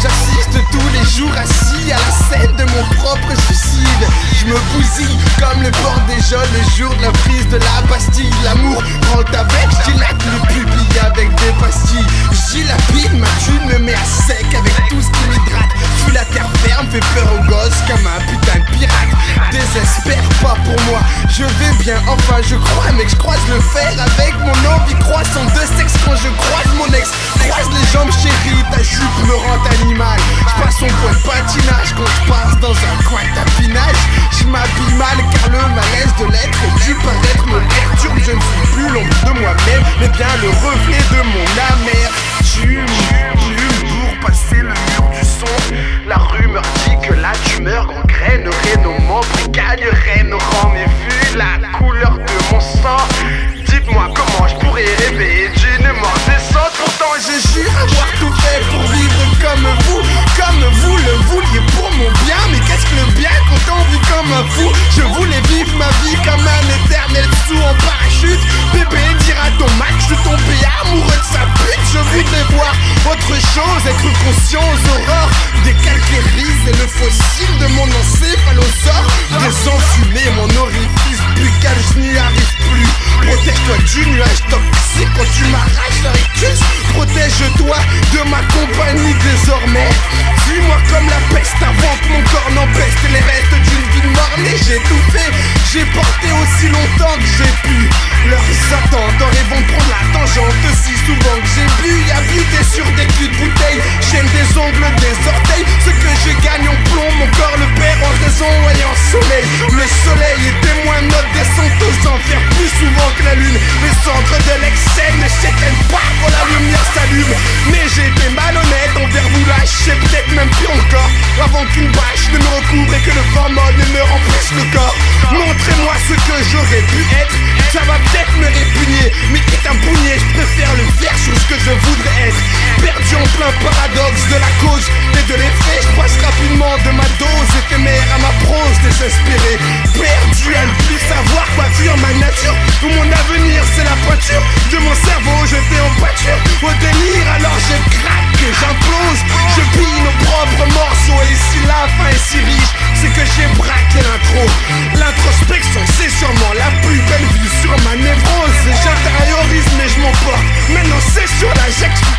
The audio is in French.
J'assiste tous les jours assis à la scène de mon propre suicide. Je me bousille comme le bord des jeunes le jour de la prise de la pastille. L'amour prend avec, j'dilate le pupille avec des pastilles. J'dilapide ma thune, me met à sec avec tout ce qui m'hydrate. J'fuis la terre ferme, fais peur aux gosses comme un putain de pirate. Désespère pas pour moi, je vais bien, enfin je crois. Mec, je croise le fer avec mon envie croissant de sexe quand je croise mon ex. Croise les jambes chérie, ta jupe me rend animal. Je passe son point de patinage quand je passe dans un coin de tapinage. Je m'habille mal car le malaise de l'être et du paraître me perturbe. Je ne suis plus l'ombre de moi-même, mais bien le reflet de mon amertume. Pour passer le mur du son, la rumeur dit que la tumeur gangrènerait nos membres et gagnerait nos rangs. Mais vu la couleur de mon sang, dites-moi comment je pourrais rêver d'une mort décente. Pourtant je jure avoir tout fait pour vivre comme vous le vouliez pour mon bien. Mais qu'est-ce que le bien quand on vit comme un fou? Je voulais vivre ma vie comme un éternel sous en parachute. Bébé dira ton max de tomber amoureux de sa pute. Je voudrais voir autre chose, être conscient aux aurores des calcaires et le fossile de mon encéphalosaure. Désenfumer mon orifice buccal, je n'y arrive plus. Protège-toi du nuage toxique quand tu m'arraches la rictus. Protège-toi de ma compagnie désormais. Suis-moi comme la peste avant que mon corps n'empeste les restes d'une vie de mornée. J'ai tout fait, j'ai porté aussi longtemps que j'ai pu. Leurs attentes en rêvant de prendre la tangente si souvent que j'ai bu. Y'a buté sur des culs de bouteille, chaîne des ongles, des orteils. Ce que je gagne en plomb, mon corps le perd en raison et en sommeil. Le soleil est témoin de notre descente aux enfers plus souvent que la lune. Les cendres de l'excès ne s'éteignent pas quand la lumière s'allume. Mais j'ai été malhonnête envers vous, lâchez peut-être même pire encore. Avant qu'une bâche ne me recouvre et que le hormone ne me remplisse le corps. Montrez-moi ce que j'aurais pu être. Ça va peut-être me répugner, mais quitte à bougner, je préfère le faire sur ce que je voudrais être. Perdu en plein paradoxe de la cause et de l'effet, je passe rapidement de ma dose éphémère à ma prose désespérée. Perdu à ne plus savoir quoi fuir ma nature ou mon avenir, c'est la pointure de mon cerveau jeté en pâture. Au délire, alors je craque et j'implose. Je pille nos propres morceaux et si la fin est si riche, c'est que j'ai braqué l'intro. L'introspection, c'est sûrement la plus belle vue sur ma névrose. J'intériorise mais je m'emporte. Maintenant c'est sur la j'explique